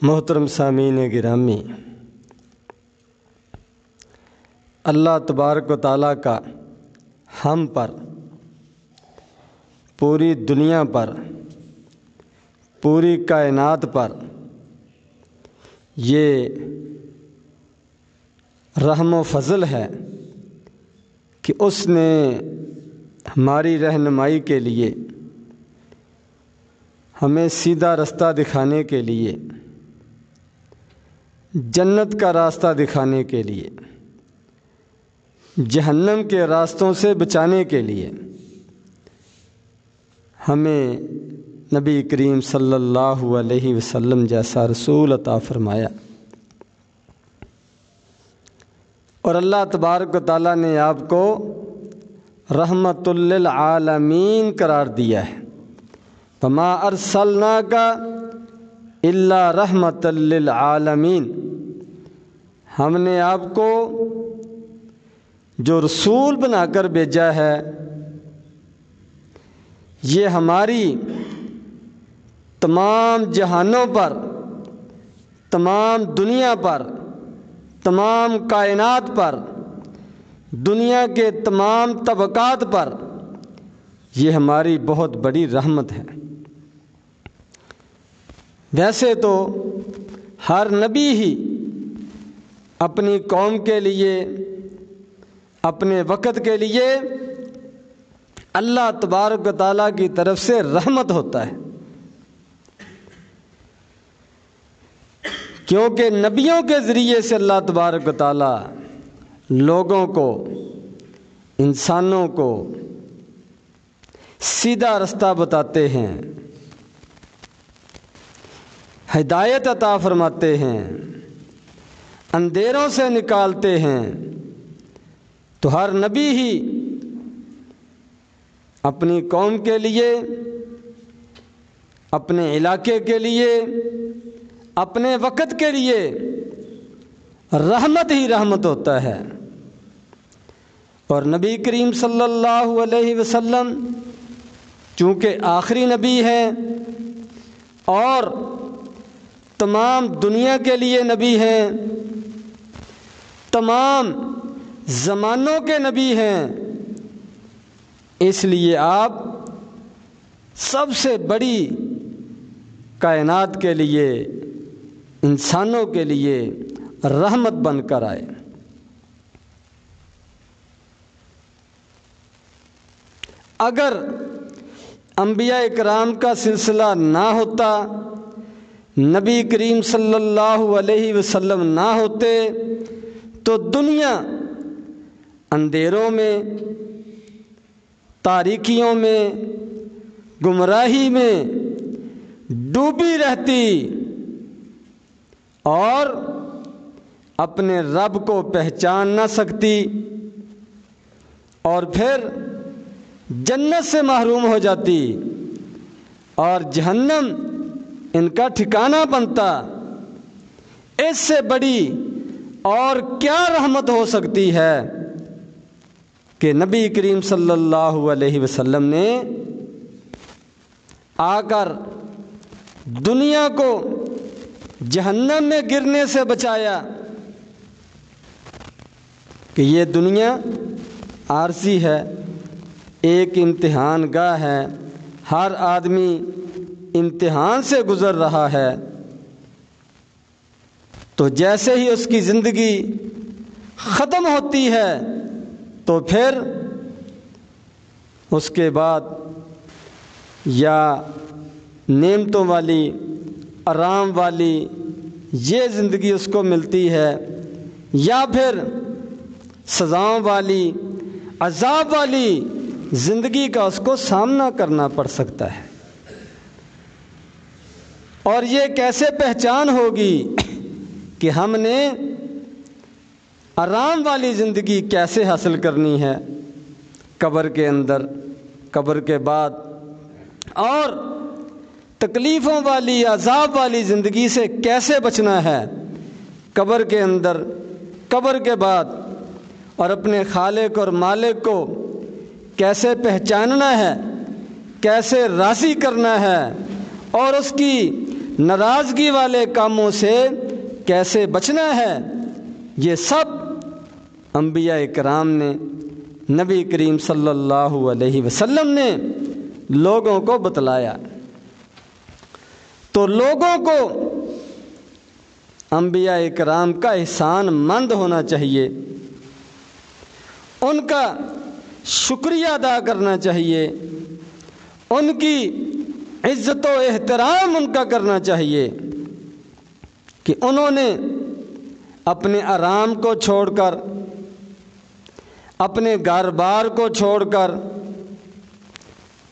محترم سامعین گرامی، اللہ تبارک و تعالیٰ کا ہم پر، پوری دنیا پر، پوری کائنات پر یہ رحم و فضل ہے کہ اس نے ہماری رہنمائی کے لیے، ہمیں سیدھا رستہ دکھانے کے لیے، جنت کا راستہ دکھانے کے لیے، جہنم کے راستوں سے بچانے کے لیے ہمیں نبی کریم صلی اللہ علیہ وسلم جیسا رسول عطا فرمایا، اور اللہ تبارک و تعالیٰ نے آپ کو رحمت للعالمین قرار دیا ہے۔ وما ارسلناک الا رحمت للعالمین، ہم نے آپ کو جو رسول بنا کر بھیجا ہے یہ ہماری تمام جہانوں پر، تمام دنیا پر، تمام کائنات پر، دنیا کے تمام طبقات پر یہ ہماری بہت بڑی رحمت ہے۔ ویسے تو ہر نبی ہی اپنی قوم کے لیے، اپنے وقت کے لیے اللہ تبارک و تعالیٰ کی طرف سے رحمت ہوتا ہے، کیونکہ نبیوں کے ذریعے سے اللہ تبارک و تعالیٰ لوگوں کو، انسانوں کو سیدھا رستہ بتاتے ہیں، ہدایت عطا فرماتے ہیں، اندھیروں سے نکالتے ہیں۔ تو ہر نبی ہی اپنی قوم کے لیے، اپنے علاقے کے لیے، اپنے وقت کے لیے رحمت ہی رحمت ہوتا ہے۔ اور نبی کریم صلی اللہ علیہ وسلم چونکہ آخری نبی ہے اور تمام دنیا کے لیے نبی ہیں، تمام زمانوں کے نبی ہیں، اس لیے آپ سب سے بڑی کائنات کے لیے، انسانوں کے لیے رحمت بن کر آئے۔ اگر انبیاء اکرام کا سلسلہ نہ ہوتا، نبی کریم صلی اللہ علیہ وسلم نہ ہوتے، تو دنیا اندھیروں میں، تاریکیوں میں، گمراہی میں ڈوبی رہتی اور اپنے رب کو پہچان نہ سکتی، اور پھر جنت سے محروم ہو جاتی اور جہنم ان کا ٹھکانہ بنتا۔ اس سے بڑی اور کیا رحمت ہو سکتی ہے کہ نبی کریم صلی اللہ علیہ وسلم نے آ کر دنیا کو جہنم میں گرنے سے بچایا، کہ یہ دنیا عارضی ہے، ایک امتحان گاہ ہے، ہر آدمی امتحان سے گزر رہا ہے۔ تو جیسے ہی اس کی زندگی ختم ہوتی ہے تو پھر اس کے بعد یا نعمتوں والی، آرام والی یہ زندگی اس کو ملتی ہے، یا پھر سزاؤں والی، عذاب والی زندگی کا اس کو سامنا کرنا پڑ سکتا ہے۔ اور یہ کیسے پہچان ہوگی کہ ہم نے آرام والی زندگی کیسے حاصل کرنی ہے قبر کے اندر، قبر کے بعد، اور تکلیفوں والی، عذاب والی زندگی سے کیسے بچنا ہے قبر کے اندر، قبر کے بعد، اور اپنے خالق اور مالک کو کیسے پہچاننا ہے، کیسے راضی کرنا ہے، اور اس کی ناراضگی والے کاموں سے کیسے بچنا ہے، یہ سب انبیاء کرام نے، نبی کریم صلی اللہ علیہ وسلم نے لوگوں کو بتلایا۔ تو لوگوں کو انبیاء کرام کا احسان مند ہونا چاہیے، ان کا شکریہ ادا کرنا چاہیے، ان کی عزت و احترام ان کا کرنا چاہیے کہ انہوں نے اپنے آرام کو چھوڑ کر، اپنے گھر بار کو چھوڑ کر،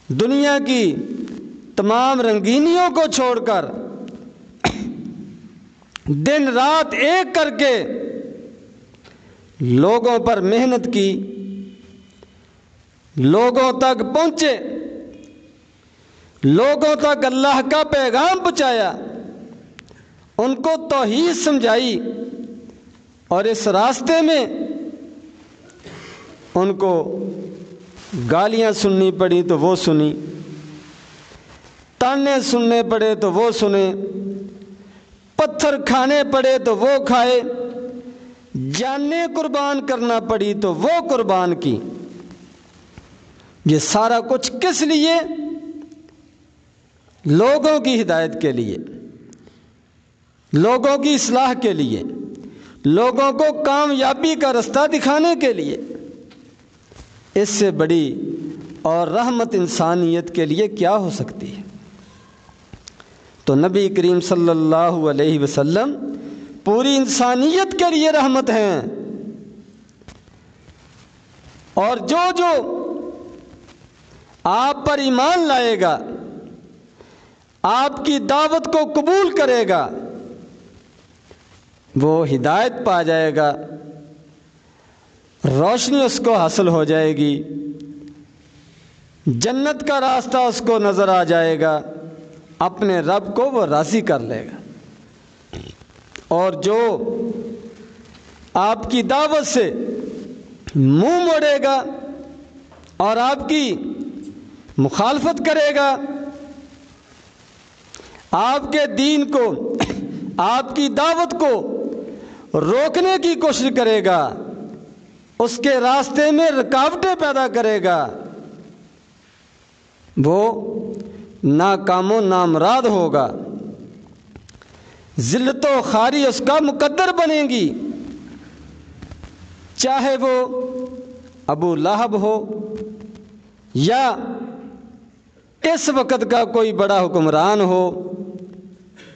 دنیا کی تمام رنگینیوں کو چھوڑ کر، دن رات ایک کر کے لوگوں پر محنت کی، لوگوں تک پہنچے، لوگوں تک اللہ کا پیغام پہنچایا، ان کو توحید سمجھائی، اور اس راستے میں ان کو گالیاں سننی پڑی تو وہ سنی، تانے سننے پڑے تو وہ سنے، پتھر کھانے پڑے تو وہ کھائے، جانیں قربان کرنا پڑی تو وہ قربان کی۔ یہ سارا کچھ کس لیے؟ لوگوں کی ہدایت کے لیے، لوگوں کی اصلاح کے لیے، لوگوں کو کامیابی کا رستہ دکھانے کے لیے۔ اس سے بڑی اور رحمت انسانیت کے لیے کیا ہو سکتی ہے؟ تو نبی کریم صلی اللہ علیہ وسلم پوری انسانیت کے لیے رحمت ہیں، اور جو جو آپ پر ایمان لائے گا، آپ کی دعوت کو قبول کرے گا، وہ ہدایت پا جائے گا، روشنی اس کو حاصل ہو جائے گی، جنت کا راستہ اس کو نظر آ جائے گا، اپنے رب کو وہ راضی کر لے گا۔ اور جو آپ کی دعوت سے منہ موڑے گا اور آپ کی مخالفت کرے گا، آپ کے دین کو، آپ کی دعوت کو روکنے کی کوشش کرے گا، اس کے راستے میں رکاوٹیں پیدا کرے گا، وہ ناکام و نامراد ہوگا، ذلت و خواری اس کا مقدر بنے گی، چاہے وہ ابو لہب ہو یا اس وقت کا کوئی بڑا حکمران ہو،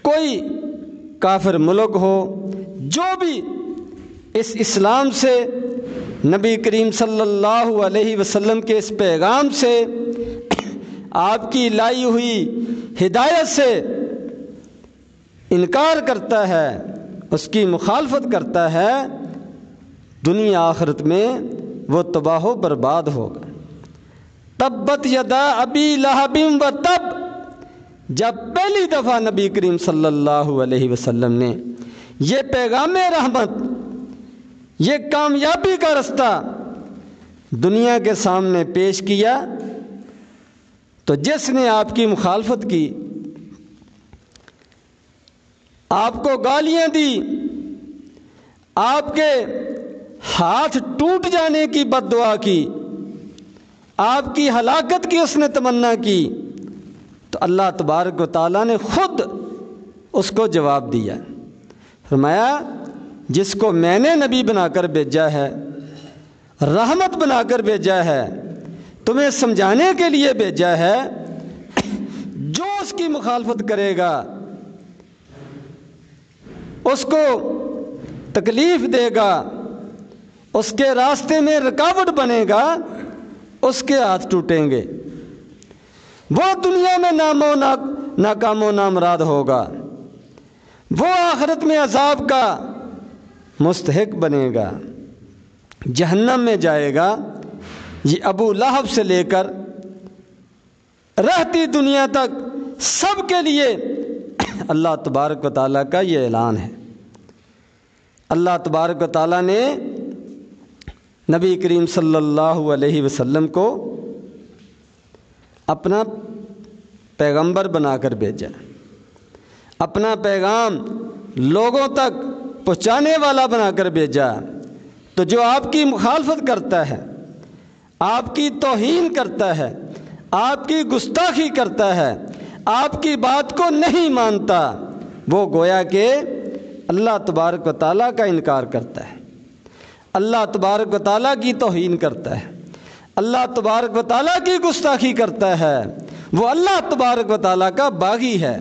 کوئی کافر ملک ہو، جو بھی اس اسلام سے، نبی کریم صلی اللہ علیہ وسلم کے اس پیغام سے، آپ کی لائی ہوئی ہدایت سے انکار کرتا ہے، اس کی مخالفت کرتا ہے، دنیا آخرت میں وہ تباہ و برباد ہوگا۔ تبت یدا ابی لہب و تب، جب پہلی دفعہ نبی کریم صلی اللہ علیہ وسلم نے یہ پیغام رحمت، یہ کامیابی کا رستہ دنیا کے سامنے پیش کیا، تو جس نے آپ کی مخالفت کی، آپ کو گالیاں دی، آپ کے ہاتھ ٹوٹ جانے کی بد دعا کی، آپ کی ہلاکت کی اس نے تمنا کی، تو اللہ تبارک و تعالیٰ نے خود اس کو جواب دیا، فرمایا جس کو میں نے نبی بنا کر بھیجا ہے، رحمت بنا کر بھیجا ہے، تمہیں سمجھانے کے لیے بھیجا ہے، جو اس کی مخالفت کرے گا، اس کو تکلیف دے گا، اس کے راستے میں رکاوٹ بنے گا، اس کے ہاتھ ٹوٹیں گے، وہ دنیا میں ناکام و نامراد ہوگا، وہ آخرت میں عذاب کا مستحق بنے گا، جہنم میں جائے گا۔ یہ ابو لہب سے لے کر رہتی دنیا تک سب کے لیے اللہ تبارک و تعالیٰ کا یہ اعلان ہے۔ اللہ تبارک و تعالیٰ نے نبی کریم صلی اللہ علیہ وسلم کو اپنا پیغمبر بنا کر بھیجا، اپنا پیغام لوگوں تک پہنچانے والا بنا کر بھیجا۔ تو جو آپ کی مخالفت کرتا ہے، آپ کی توہین کرتا ہے، آپ کی گستاخی کرتا ہے، آپ کی بات کو نہیں مانتا، وہ گویا کہ اللہ تبارک و تعالیٰ کا انکار کرتا ہے، اللہ تبارک و تعالیٰ کی توہین کرتا ہے، اللہ تبارک و تعالیٰ کی گستاخی کرتا ہے، وہ اللہ تبارک و تعالیٰ کا باغی ہے۔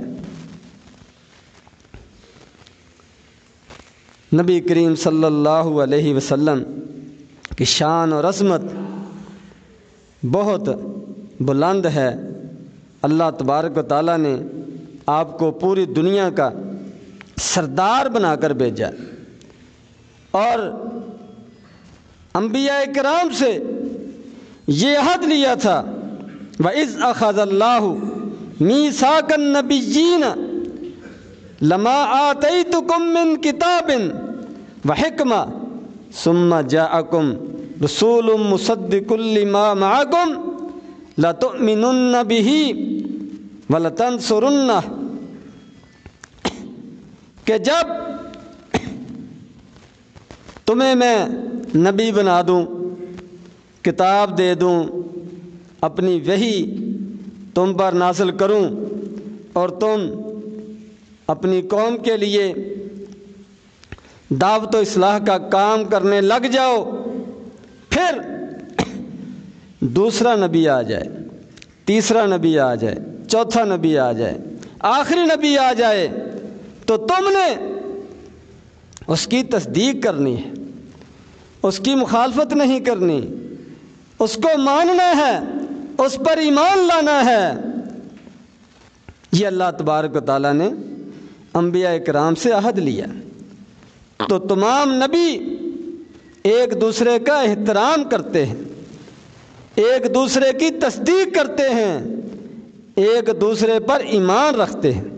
نبی کریم صلی اللہ علیہ وسلم کی شان اور عظمت بہت بلند ہے۔ اللہ تبارک و تعالیٰ نے آپ کو پوری دنیا کا سردار بنا کر بھیجا، اور انبیاء کرام سے یہ عہد لیا تھا، وَإِذْ أَخَذَ اللَّهُ مِيثَاقَ النَّبِيِّينَ لَمَا آتَيْتُكُم مِّن كِتَابٍ وَحِكْمَةٍ ثُمَّ جَاءَكُم رَسُولٌ مُصَدِّقٌ لِّمَا مَعَكُمْ لَتُؤْمِنُنَّ بِهِ وَلَتَنصُرُنَّهُ، کہ جب تمہیں میں نبی بنا دوں، کتاب دے دوں، اپنی وحی تم پر نازل کروں، اور تم اپنی قوم کے لیے دعوت و اصلاح کا کام کرنے لگ جاؤ، پھر دوسرا نبی آ جائے، تیسرا نبی آ جائے، چوتھا نبی آ جائے، آخری نبی آ جائے، تو تم نے اس کی تصدیق کرنی ہے، اس کی مخالفت نہیں کرنی، اس کو ماننا ہے، اس پر ایمان لانا ہے۔ یہ اللہ تبارک و تعالیٰ نے انبیاء کرام سے عہد لیا۔ تو تمام نبی ایک دوسرے کا احترام کرتے ہیں، ایک دوسرے کی تصدیق کرتے ہیں، ایک دوسرے پر ایمان رکھتے ہیں،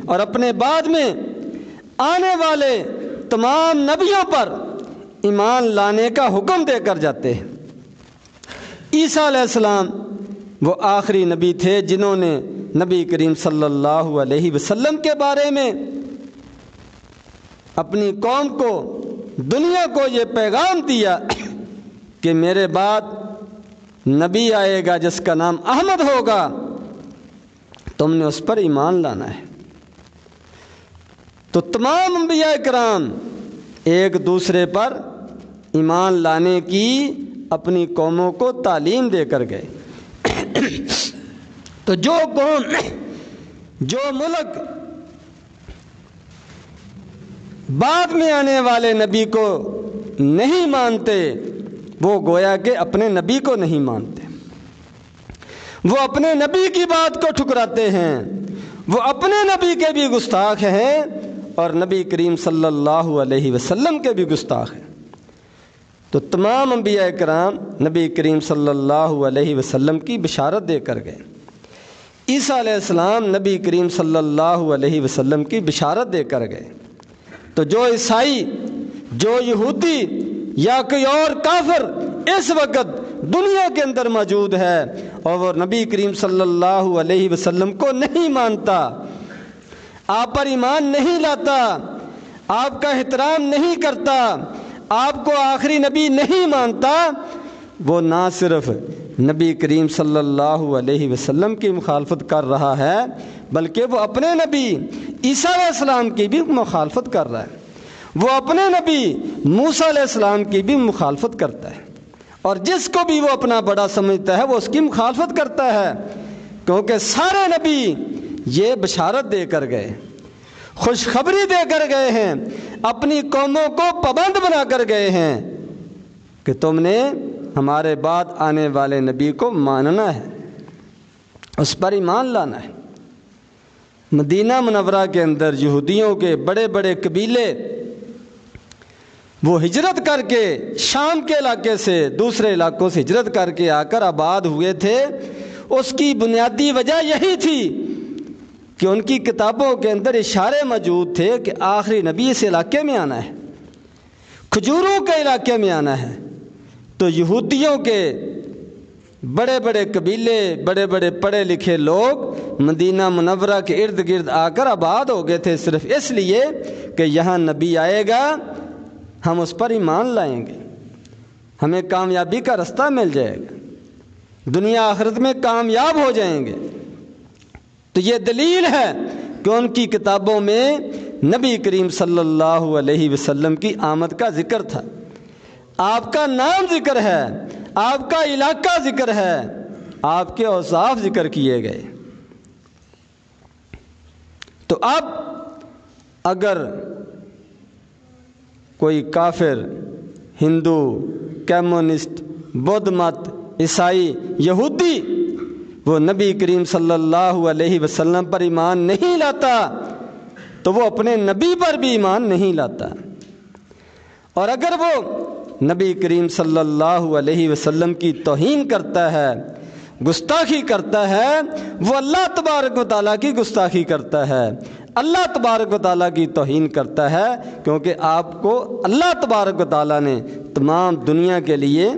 اور اپنے بعد میں آنے والے تمام نبیوں پر ایمان لانے کا حکم دے کر جاتے ہیں۔ عیسیٰ علیہ السلام وہ آخری نبی تھے جنہوں نے نبی کریم صلی اللہ علیہ وسلم کے بارے میں اپنی قوم کو، دنیا کو یہ پیغام دیا کہ میرے بعد نبی آئے گا جس کا نام احمد ہوگا، تم نے اس پر ایمان لانا ہے۔ تو تمام انبیاء کرام ایک دوسرے پر ایمان لانے کی اپنی قوموں کو تعلیم دے کر گئے۔ تو جو قوم، جو ملک بعد میں آنے والے نبی کو نہیں مانتے، وہ گویا کہ اپنے نبی کو نہیں مانتے، وہ اپنے نبی کی بات کو ٹھکراتے ہیں، وہ اپنے نبی کے بھی گستاخ ہیں، اور نبی کریم صلی اللہ علیہ وسلم کے بھی گستاخ ہیں۔ تو تمام انبیاء کرام نبی کریم صلی اللہ علیہ وسلم کی بشارت دے کر گئے۔ عیسیٰ علیہ السلام نبی کریم صلی اللہ علیہ وسلم کی بشارت دے کر گئے۔ تو جو عیسائی، جو یہودی یا کوئی اور کافر اس وقت دنیا کے اندر موجود ہے اور وہ نبی کریم صلی اللہ علیہ وسلم کو نہیں مانتا، آپ پر ایمان نہیں لاتا، آپ کا احترام نہیں کرتا، آپ کو آخری نبی نہیں مانتا، وہ نہ صرف نبی کریم صلی اللہ علیہ وسلم کی مخالفت کر رہا ہے، بلکہ وہ اپنے نبی عیسیٰ علیہ السلام کی بھی مخالفت کر رہا ہے، وہ اپنے نبی موسیٰ علیہ السلام کی بھی مخالفت کرتا ہے، اور جس کو بھی وہ اپنا بڑا سمجھتا ہے وہ اس کی مخالفت کرتا ہے، کیونکہ سارے نبی یہ بشارت دے کر گئے، خوشخبری دے کر گئے ہیں، اپنی قوموں کو پابند بنا کر گئے ہیں کہ تم نے ہمارے بعد آنے والے نبی کو ماننا ہے، اس پر ایمان لانا ہے۔ مدینہ منورہ کے اندر یہودیوں کے بڑے بڑے قبیلے وہ ہجرت کر کے شام کے علاقے سے دوسرے علاقوں سے ہجرت کر کے آ کر آباد ہوئے تھے۔ اس کی بنیادی وجہ یہی تھی کہ ان کی کتابوں کے اندر اشارے موجود تھے کہ آخری نبی اس علاقے میں آنا ہے، کھجوروں کے علاقے میں آنا ہے۔ تو یہودیوں کے بڑے بڑے قبیلے، بڑے بڑے پڑھے لکھے لوگ مدینہ منورہ کے ارد گرد آ کر آباد ہو گئے تھے، صرف اس لیے کہ یہاں نبی آئے گا، ہم اس پر ایمان لائیں گے، ہمیں کامیابی کا رستہ مل جائے گا، دنیا آخرت میں کامیاب ہو جائیں گے۔ تو یہ دلیل ہے کہ ان کی کتابوں میں نبی کریم صلی اللہ علیہ وسلم کی آمد کا ذکر تھا، آپ کا نام ذکر ہے، آپ کا علاقہ ذکر ہے، آپ کے اوصاف ذکر کیے گئے۔ تو اب اگر کوئی کافر، ہندو، کمیونسٹ، بدھ مت، عیسائی، یہودی وہ نبی کریم صلی اللہ علیہ وسلم پر ایمان نہیں لاتا تو وہ اپنے نبی پر بھی ایمان نہیں لاتا، اور اگر وہ نبی کریم صلی اللہ علیہ وسلم کی توہین کرتا ہے، گستاخی کرتا ہے، وہ اللہ تبارک و تعالیٰ کی گستاخی کرتا ہے، اللہ تبارک و تعالیٰ کی توہین کرتا ہے، کیونکہ آپ کو اللہ تبارک و تعالیٰ نے تمام دنیا کے لیے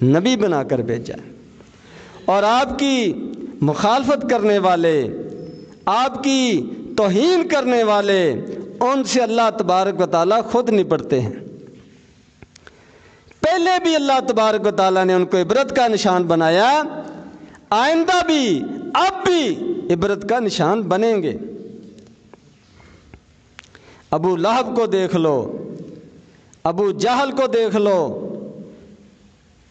نبی بنا کر بھیجا، اور آپ کی مخالفت کرنے والے، آپ کی توہین کرنے والے، ان سے اللہ تبارک و تعالیٰ خود نپٹتے ہیں۔ پہلے بھی اللہ تبارک و تعالیٰ نے ان کو عبرت کا نشان بنایا، آئندہ بھی، اب بھی عبرت کا نشان بنیں گے۔ ابو لہب کو دیکھ لو، ابو جہل کو دیکھ لو،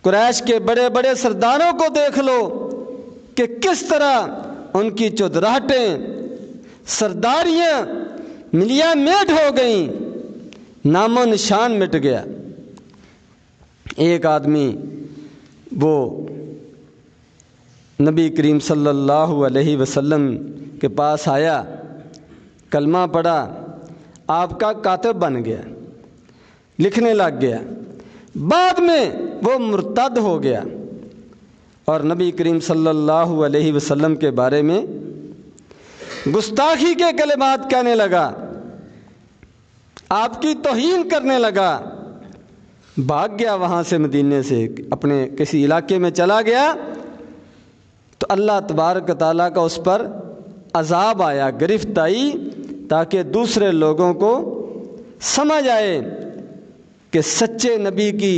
قریش کے بڑے بڑے سرداروں کو دیکھ لو کہ کس طرح ان کی چودراہٹیں، سرداریاں ملیاں میٹ ہو گئیں، نام و نشان مٹ گیا۔ ایک آدمی وہ نبی کریم صلی اللہ علیہ وسلم کے پاس آیا، کلمہ پڑھا، آپ کا کاتب بن گیا، لکھنے لگ گیا، بعد میں وہ مرتد ہو گیا اور نبی کریم صلی اللہ علیہ وسلم کے بارے میں گستاخی کے کلمات کہنے لگا، آپ کی توہین کرنے لگا، بھاگ گیا وہاں سے، مدینے سے اپنے کسی علاقے میں چلا گیا، تو اللہ تبارک و تعالیٰ کا اس پر عذاب آیا، گرفت آئی، تاکہ دوسرے لوگوں کو سمجھ آئے کہ سچے نبی کی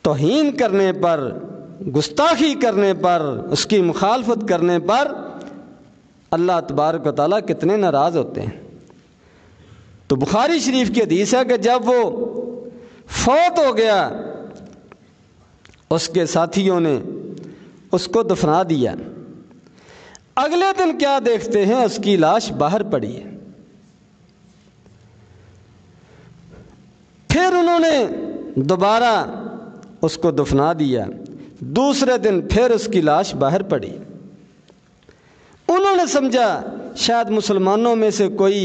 توہین کرنے پر، گستاخی کرنے پر، اس کی مخالفت کرنے پر اللہ تبارک و تعالیٰ کتنے ناراض ہوتے ہیں۔ تو بخاری شریف کی حدیث ہے کہ جب وہ فوت ہو گیا، اس کے ساتھیوں نے اس کو دفنا دیا، اگلے دن کیا دیکھتے ہیں، اس کی لاش باہر پڑی ہے۔ پھر انہوں نے دوبارہ اس کو دفنا دیا، دوسرے دن پھر اس کی لاش باہر پڑی۔ انہوں نے سمجھا شاید مسلمانوں میں سے کوئی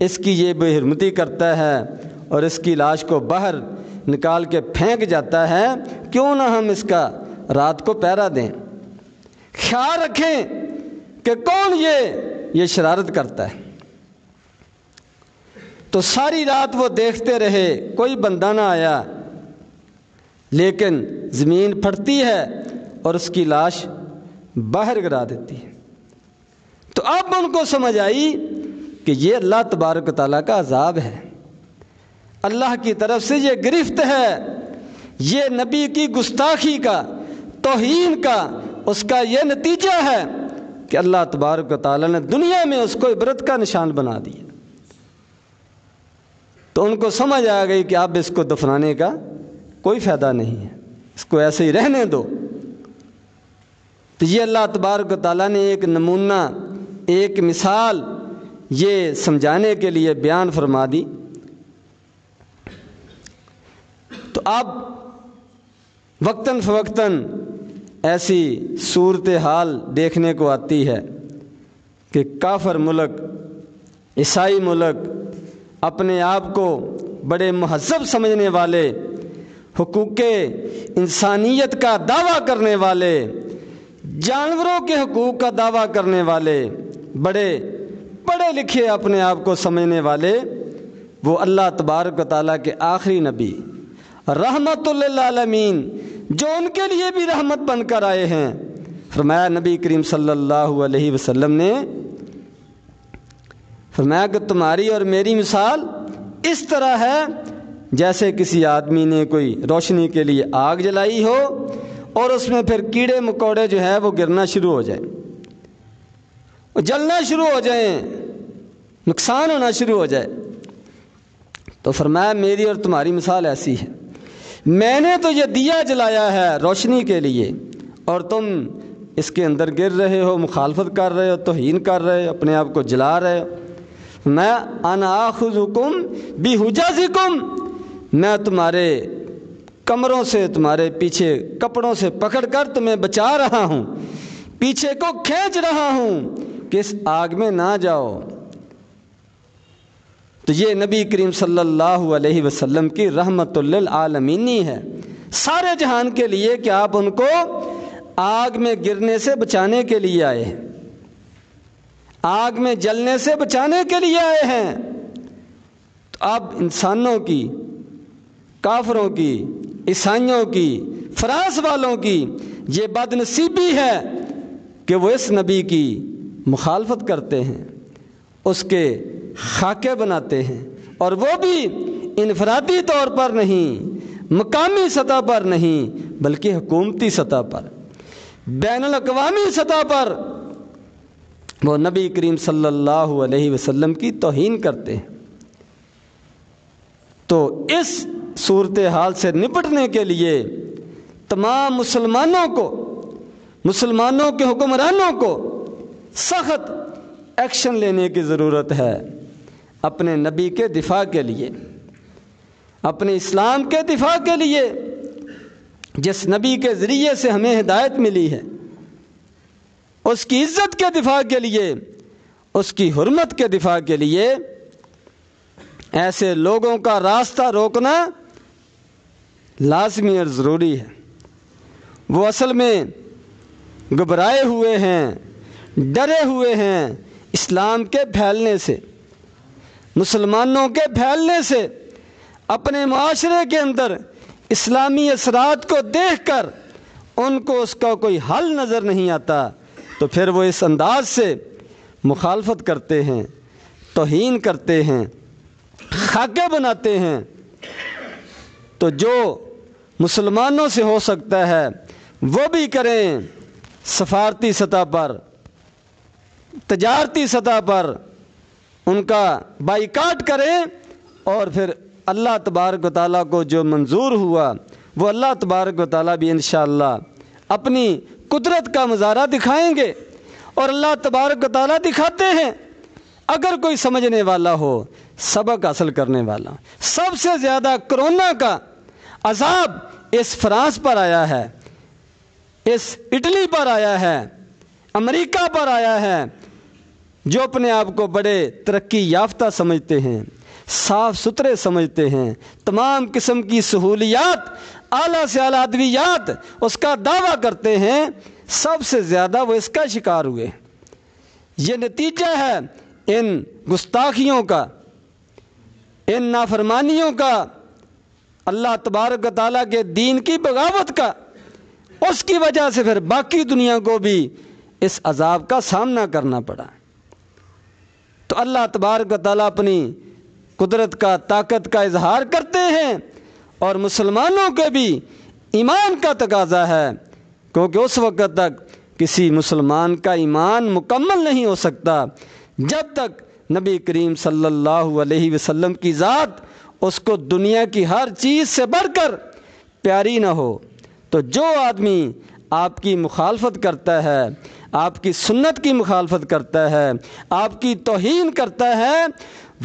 اس کی یہ بے حرمتی کرتا ہے اور اس کی لاش کو باہر نکال کے پھینک جاتا ہے، کیوں نہ ہم اس کا رات کو پہرا دیں، خیال رکھیں کہ کون یہ شرارت کرتا ہے۔ تو ساری رات وہ دیکھتے رہے، کوئی بندہ نہ آیا، لیکن زمین پھٹتی ہے اور اس کی لاش باہر گرا دیتی ہے۔ تو اب ان کو سمجھ آئی کہ یہ اللہ تبارک و تعالیٰ کا عذاب ہے، اللہ کی طرف سے یہ گرفت ہے، یہ نبی کی گستاخی کا، توہین کا، اس کا یہ نتیجہ ہے کہ اللہ تبارک و تعالیٰ نے دنیا میں اس کو عبرت کا نشان بنا دیا۔ تو ان کو سمجھ آ گئی کہ اب اس کو دفنانے کا کوئی فائدہ نہیں ہے، اس کو ایسے ہی رہنے دو۔ تو یہ اللہ تبارک و تعالیٰ نے ایک نمونہ، ایک مثال یہ سمجھانے کے لیے بیان فرما دی۔ تو اب وقتاً فوقتاً ایسی صورتحال دیکھنے کو آتی ہے کہ کافر ملک، عیسائی ملک، اپنے آپ کو بڑے مہذب سمجھنے والے، حقوق انسانیت کا دعویٰ کرنے والے، جانوروں کے حقوق کا دعویٰ کرنے والے، بڑے پڑھے لکھے اپنے آپ کو سمجھنے والے، وہ اللہ تبارک و تعالیٰ کے آخری نبی، رحمت للعالمین، جو ان کے لیے بھی رحمت بن کر آئے ہیں۔ فرمایا نبی کریم صلی اللہ علیہ وسلم نے فرمایا کہ تمہاری اور میری مثال اس طرح ہے جیسے کسی آدمی نے کوئی روشنی کے لیے آگ جلائی ہو اور اس میں پھر کیڑے مکوڑے جو ہے وہ گرنا شروع ہو جائیں، وہ جلنا شروع ہو جائیں، نقصان ہونا شروع ہو جائے۔ تو فرمایا میری اور تمہاری مثال ایسی ہے، میں نے تو یہ دیا جلایا ہے روشنی کے لیے اور تم اس کے اندر گر رہے ہو، مخالفت کر رہے ہو، توہین کر رہے ہو، اپنے آپ کو جلا رہے ہو۔ میں انا آخذکم بحجازکم، میں تمہارے کمروں سے، تمہارے پیچھے کپڑوں سے پکڑ کر تمہیں بچا رہا ہوں، پیچھے کو کھینچ رہا ہوں کہ اس آگ میں نہ جاؤ۔ تو یہ نبی کریم صلی اللہ علیہ وسلم کی رحمت للعالمینی ہے سارے جہان کے لیے کہ آپ ان کو آگ میں گرنے سے بچانے کے لیے آئے ہیں، آگ میں جلنے سے بچانے کے لیے آئے ہیں۔ تو اب انسانوں کی، کافروں کی، عیسائیوں کی، فرانس والوں کی یہ بد نصیبی ہے کہ وہ اس نبی کی مخالفت کرتے ہیں، اس کے خاکے بناتے ہیں، اور وہ بھی انفرادی طور پر نہیں، مقامی سطح پر نہیں، بلکہ حکومتی سطح پر، بین الاقوامی سطح پر وہ نبی کریم صلی اللہ علیہ وسلم کی توہین کرتے ہیں۔ تو اس صورتحال سے نپٹنے کے لیے تمام مسلمانوں کو، مسلمانوں کے حکمرانوں کو سخت ایکشن لینے کی ضرورت ہے اپنے نبی کے دفاع کے لیے، اپنے اسلام کے دفاع کے لیے، جس نبی کے ذریعے سے ہمیں ہدایت ملی ہے، اس کی عزت کے دفاع کے لیے، اس کی حرمت کے دفاع کے لیے ایسے لوگوں کا راستہ روکنا لازمی اور ضروری ہے۔ وہ اصل میں گھبرائے ہوئے ہیں، ڈرے ہوئے ہیں اسلام کے پھیلنے سے، مسلمانوں کے پھیلنے سے، اپنے معاشرے کے اندر اسلامی اثرات کو دیکھ کر ان کو اس کا کوئی حل نظر نہیں آتا، تو پھر وہ اس انداز سے مخالفت کرتے ہیں، توہین کرتے ہیں، خاکے بناتے ہیں۔ تو جو مسلمانوں سے ہو سکتا ہے وہ بھی کریں، سفارتی سطح پر، تجارتی سطح پر ان کا بائیکاٹ کریں، اور پھر اللہ تبارک و تعالیٰ کو جو منظور ہوا وہ اللہ تبارک و تعالیٰ بھی انشاءاللہ اپنی قدرت کا مظاہرہ دکھائیں گے، اور اللہ تبارک و تعالیٰ دکھاتے ہیں۔ اگر کوئی سمجھنے والا ہو، سبق حاصل کرنے والا، سب سے زیادہ کرونا کا عذاب اس فرانس پر آیا ہے، اس اٹلی پر آیا ہے، امریکہ پر آیا ہے، جو اپنے آپ کو بڑے ترقی یافتہ سمجھتے ہیں، صاف ستھرے سمجھتے ہیں، تمام قسم کی سہولیات، اعلیٰ سے اعلیٰ ادویات اس کا دعویٰ کرتے ہیں، سب سے زیادہ وہ اس کا شکار ہوئے۔ یہ نتیجہ ہے ان گستاخیوں کا، ان نافرمانیوں کا، اللہ تبارک و تعالیٰ کے دین کی بغاوت کا۔ اس کی وجہ سے پھر باقی دنیا کو بھی اس عذاب کا سامنا کرنا پڑا۔ تو اللہ تبارک و تعالیٰ اپنی قدرت کا، طاقت کا اظہار کرتے ہیں، اور مسلمانوں کے بھی ایمان کا تقاضا ہے، کیونکہ اس وقت تک کسی مسلمان کا ایمان مکمل نہیں ہو سکتا جب تک نبی کریم صلی اللہ علیہ وسلم کی ذات اس کو دنیا کی ہر چیز سے بڑھ کر پیاری نہ ہو۔ تو جو آدمی آپ کی مخالفت کرتا ہے، آپ کی سنت کی مخالفت کرتا ہے، آپ کی توہین کرتا ہے،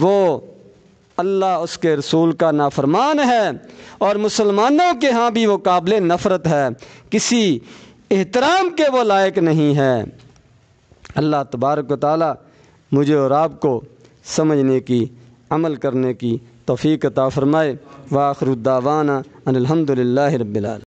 وہ اللہ اس کے رسول کا نافرمان ہے، اور مسلمانوں کے ہاں بھی وہ قابل نفرت ہے، کسی احترام کے وہ لائق نہیں ہے۔ اللہ تبارک و تعالی مجھے اور آپ کو سمجھنے کی، عمل کرنے کی توفیق عطا فرمائے۔ وآخر الدعوانا ان الحمد للہ رب العالمین۔